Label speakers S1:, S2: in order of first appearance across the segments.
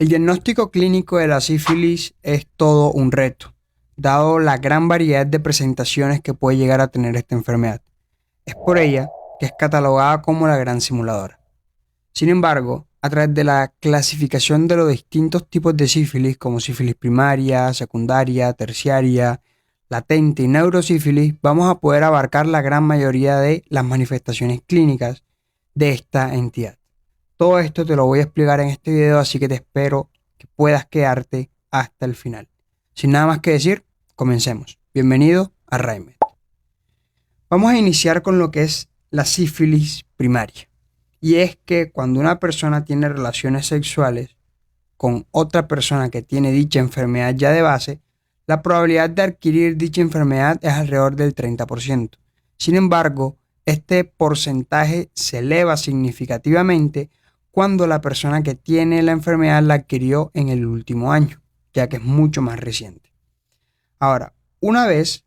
S1: El diagnóstico clínico de la sífilis es todo un reto, dado la gran variedad de presentaciones que puede llegar a tener esta enfermedad. Es por ella que es catalogada como la gran simuladora. Sin embargo, a través de la clasificación de los distintos tipos de sífilis, como sífilis primaria, secundaria, terciaria, latente y neurosífilis, vamos a poder abarcar la gran mayoría de las manifestaciones clínicas de esta entidad. Todo esto te lo voy a explicar en este video, así que te espero que puedas quedarte hasta el final. Sin nada más que decir, comencemos. Bienvenido a Raimed. Vamos a iniciar con lo que es la sífilis primaria. Y es que cuando una persona tiene relaciones sexuales con otra persona que tiene dicha enfermedad ya de base, la probabilidad de adquirir dicha enfermedad es alrededor del 30%. Sin embargo, este porcentaje se eleva significativamente cuando la persona que tiene la enfermedad la adquirió en el último año, ya que es mucho más reciente. Ahora, una vez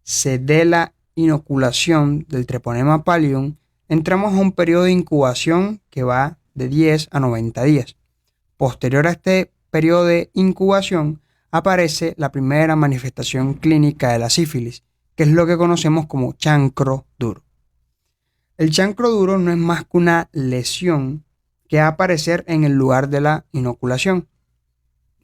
S1: se dé la inoculación del Treponema pallidum, entramos a un periodo de incubación que va de 10 a 90 días. Posterior a este periodo de incubación, aparece la primera manifestación clínica de la sífilis, que es lo que conocemos como chancro duro. El chancro duro no es más que una lesión que va a aparecer en el lugar de la inoculación.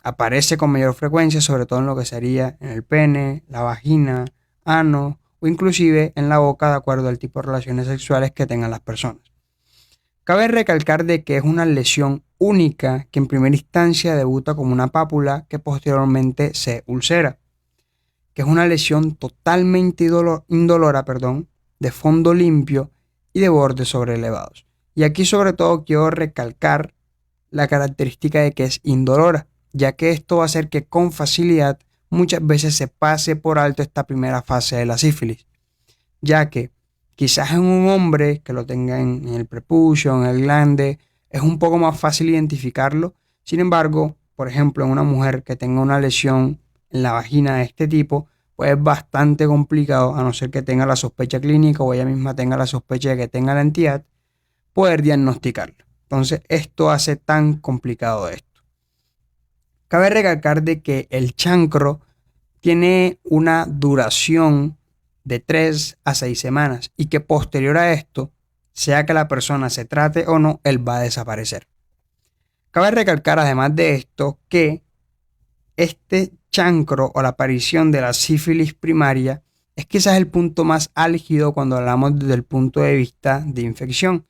S1: Aparece con mayor frecuencia, sobre todo en lo que sería en el pene, la vagina, ano o inclusive en la boca, de acuerdo al tipo de relaciones sexuales que tengan las personas. Cabe recalcar de que es una lesión única que en primera instancia debuta como una pápula que posteriormente se ulcera, que es una lesión totalmente indolora, de fondo limpio y de bordes sobreelevados. Y aquí sobre todo quiero recalcar la característica de que es indolora, ya que esto va a hacer que con facilidad muchas veces se pase por alto esta primera fase de la sífilis, ya que quizás en un hombre que lo tenga en el prepucio, en el glande, es un poco más fácil identificarlo. Sin embargo, por ejemplo, en una mujer que tenga una lesión en la vagina de este tipo, pues es bastante complicado, a no ser que tenga la sospecha clínica o ella misma tenga la sospecha de que tenga la entidad, poder diagnosticarlo. Entonces, esto hace tan complicado esto. Cabe recalcar de que el chancro tiene una duración de 3 a 6 semanas y que posterior a esto, sea que la persona se trate o no, él va a desaparecer. Cabe recalcar además de esto que este chancro o la aparición de la sífilis primaria es quizás el punto más álgido cuando hablamos desde el punto de vista de infección,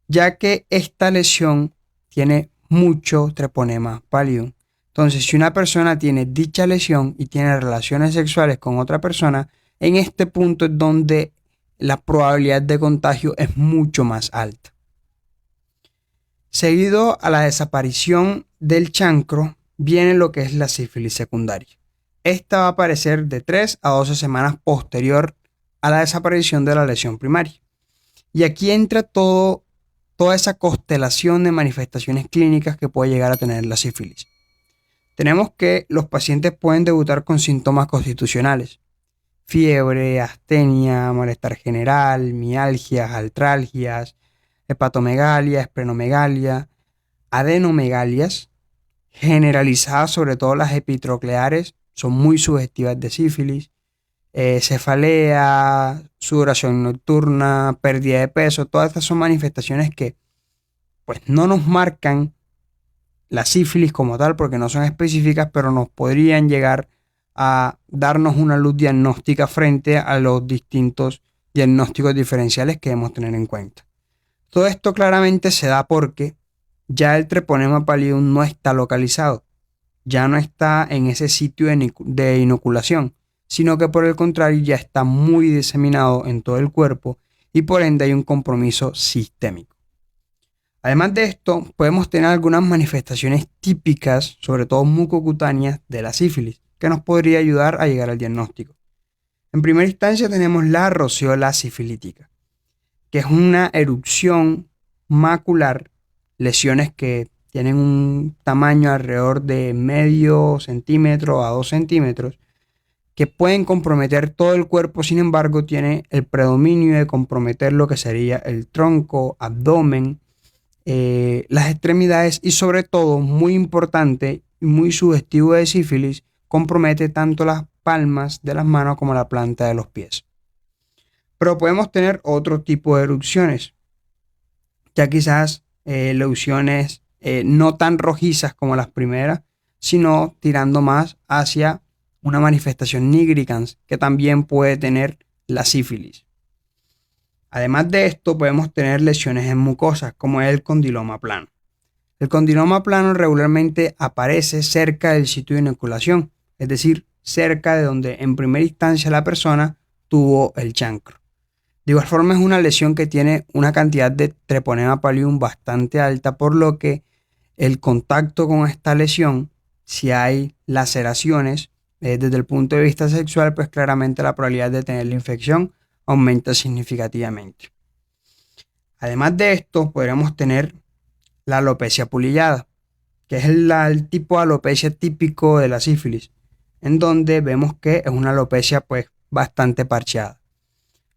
S1: ya que esta lesión tiene mucho Treponema pallidum. Entonces, si una persona tiene dicha lesión y tiene relaciones sexuales con otra persona, en este punto es donde la probabilidad de contagio es mucho más alta. Seguido a la desaparición del chancro, viene lo que es la sífilis secundaria. Esta va a aparecer de 3 a 12 semanas posterior a la desaparición de la lesión primaria. Y aquí entra toda esa constelación de manifestaciones clínicas que puede llegar a tener la sífilis. Tenemos que los pacientes pueden debutar con síntomas constitucionales: fiebre, astenia, malestar general, mialgias, artralgias, hepatomegalia, esplenomegalia, adenomegalias, generalizadas, sobre todo las epitrocleares, son muy sugestivas de sífilis, cefalea, sudoración nocturna, pérdida de peso. Todas estas son manifestaciones que pues no nos marcan la sífilis como tal porque no son específicas, pero nos podrían llegar a darnos una luz diagnóstica frente a los distintos diagnósticos diferenciales que debemos tener en cuenta. Todo esto claramente se da porque ya el Treponema pallidum no está localizado, ya no está en ese sitio de inoculación, sino que por el contrario ya está muy diseminado en todo el cuerpo y por ende hay un compromiso sistémico. Además de esto, podemos tener algunas manifestaciones típicas, sobre todo mucocutáneas, de la sífilis, que nos podría ayudar a llegar al diagnóstico. En primera instancia tenemos la roceola sifilítica, que es una erupción macular, lesiones que tienen un tamaño alrededor de medio centímetro a 2 centímetros, que pueden comprometer todo el cuerpo. Sin embargo, tiene el predominio de comprometer lo que sería el tronco, abdomen, las extremidades y sobre todo, muy importante y muy sugestivo de sífilis, compromete tanto las palmas de las manos como la planta de los pies. Pero podemos tener otro tipo de erupciones, ya quizás erupciones no tan rojizas como las primeras, sino tirando más hacia una manifestación nigricans que también puede tener la sífilis. Además de esto, podemos tener lesiones en mucosas, como es el condiloma plano. El condiloma plano regularmente aparece cerca del sitio de inoculación, es decir, cerca de donde en primera instancia la persona tuvo el chancro. De igual forma es una lesión que tiene una cantidad de treponema pallium bastante alta, por lo que el contacto con esta lesión, si hay laceraciones desde el punto de vista sexual, pues claramente la probabilidad de tener la infección aumenta significativamente. Además de esto, podríamos tener la alopecia pulillada, que es el tipo de alopecia típico de la sífilis, en donde vemos que es una alopecia pues bastante parcheada.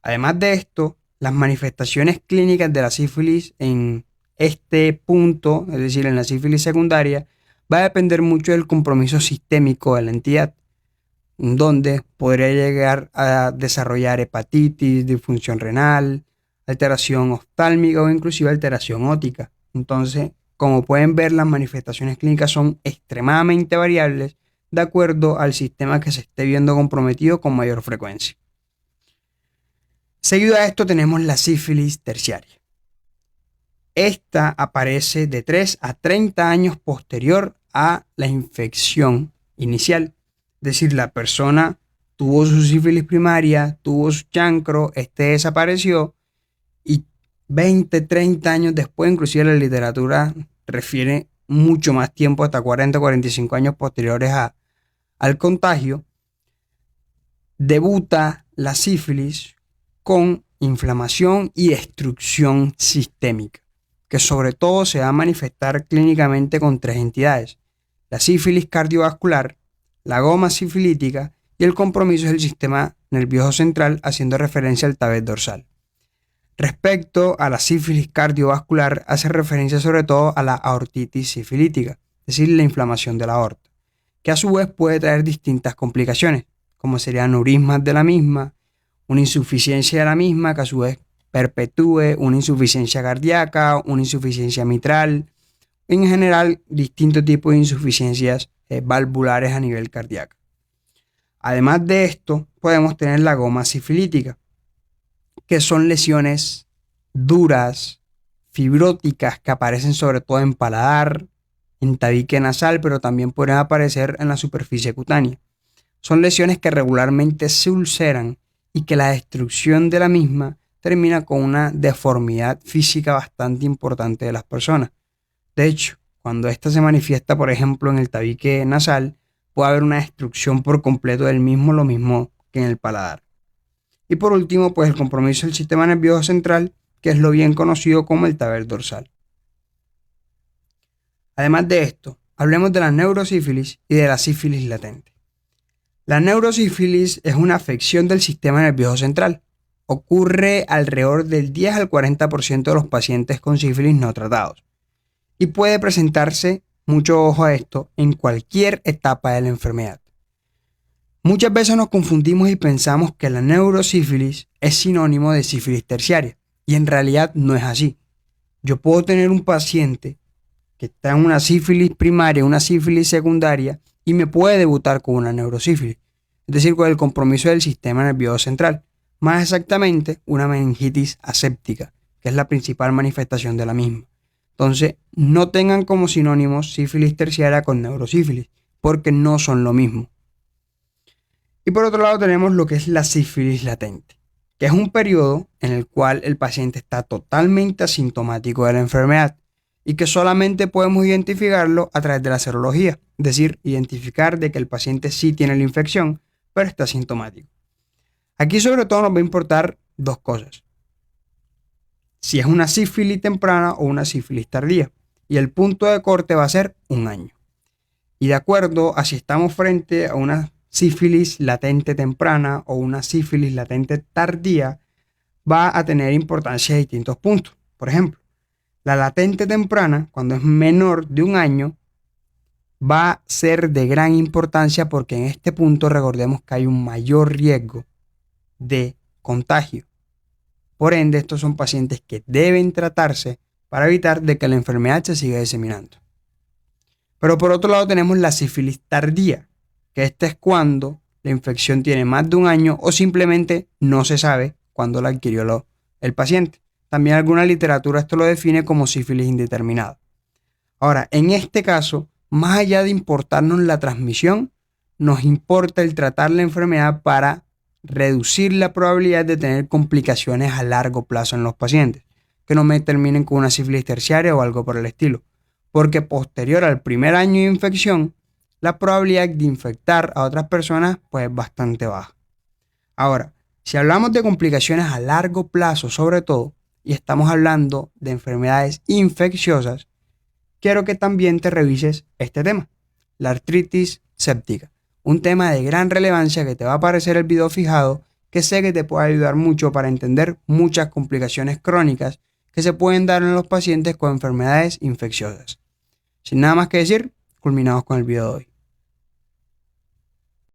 S1: Además de esto, las manifestaciones clínicas de la sífilis en este punto, es decir, en la sífilis secundaria, va a depender mucho del compromiso sistémico de la entidad, donde podría llegar a desarrollar hepatitis, disfunción renal, alteración oftálmica o inclusive alteración óptica. Entonces, como pueden ver, las manifestaciones clínicas son extremadamente variables de acuerdo al sistema que se esté viendo comprometido con mayor frecuencia. Seguido a esto tenemos la sífilis terciaria. Esta aparece de 3 a 30 años posterior a la infección inicial. Es decir, la persona tuvo su sífilis primaria, tuvo su chancro, desapareció y 20, 30 años después, inclusive la literatura refiere mucho más tiempo, hasta 40, 45 años posteriores al contagio, debuta la sífilis con inflamación y destrucción sistémica, que sobre todo se va a manifestar clínicamente con 3 entidades: la sífilis cardiovascular, la goma sifilítica y el compromiso del sistema nervioso central, haciendo referencia al tablet dorsal. Respecto a la sífilis cardiovascular, hace referencia sobre todo a la aortitis sifilítica, es decir, la inflamación de la aorta, que a su vez puede traer distintas complicaciones, como serían aneurismas de la misma, una insuficiencia de la misma que a su vez perpetúe una insuficiencia cardíaca, una insuficiencia mitral, en general distintos tipos de insuficiencias valvulares a nivel cardíaco. Además de esto, podemos tener la goma sifilítica, que son lesiones duras, fibróticas, que aparecen sobre todo en paladar, en tabique nasal, pero también pueden aparecer en la superficie cutánea. Son lesiones que regularmente se ulceran y que la destrucción de la misma termina con una deformidad física bastante importante de las personas. De hecho, cuando esta se manifiesta, por ejemplo, en el tabique nasal, puede haber una destrucción por completo del mismo, lo mismo que en el paladar. Y por último, pues el compromiso del sistema nervioso central, que es lo bien conocido como el tablet dorsal. Además de esto, hablemos de la neurosífilis y de la sífilis latente. La neurosífilis es una afección del sistema nervioso central. Ocurre alrededor del 10 al 40% de los pacientes con sífilis no tratados. Y puede presentarse, mucho ojo a esto, en cualquier etapa de la enfermedad. Muchas veces nos confundimos y pensamos que la neurosífilis es sinónimo de sífilis terciaria, y en realidad no es así. Yo puedo tener un paciente que está en una sífilis primaria, una sífilis secundaria, y me puede debutar con una neurosífilis, es decir, con el compromiso del sistema nervioso central, más exactamente una meningitis aséptica, que es la principal manifestación de la misma. Entonces, no tengan como sinónimos sífilis terciaria con neurosífilis, porque no son lo mismo. Y por otro lado tenemos lo que es la sífilis latente, que es un periodo en el cual el paciente está totalmente asintomático de la enfermedad y que solamente podemos identificarlo a través de la serología, es decir, identificar de que el paciente sí tiene la infección, pero está asintomático. Aquí sobre todo nos va a importar dos cosas: si es una sífilis temprana o una sífilis tardía, y el punto de corte va a ser 1 año. Y de acuerdo a si estamos frente a una sífilis latente temprana o una sífilis latente tardía, va a tener importancia en distintos puntos. Por ejemplo, La latente temprana, cuando es menor de un año, va a ser de gran importancia porque en este punto recordemos que hay un mayor riesgo de contagio. Por ende, estos son pacientes que deben tratarse para evitar de que la enfermedad se siga diseminando. Pero por otro lado tenemos la sífilis tardía, que esta es cuando la infección tiene más de un año o simplemente no se sabe cuándo la adquirió el paciente. También alguna literatura esto lo define como sífilis indeterminada. Ahora, en este caso, más allá de importarnos la transmisión, nos importa el tratar la enfermedad para reducir la probabilidad de tener complicaciones a largo plazo en los pacientes, que no me terminen con una sífilis terciaria o algo por el estilo, porque posterior al primer año de infección, la probabilidad de infectar a otras personas pues es bastante baja. Ahora, si hablamos de complicaciones a largo plazo sobre todo, y estamos hablando de enfermedades infecciosas, quiero que también te revises este tema, la artritis séptica, un tema de gran relevancia que te va a aparecer el video fijado, que sé que te puede ayudar mucho para entender muchas complicaciones crónicas que se pueden dar en los pacientes con enfermedades infecciosas. Sin nada más que decir, culminamos con el video de hoy.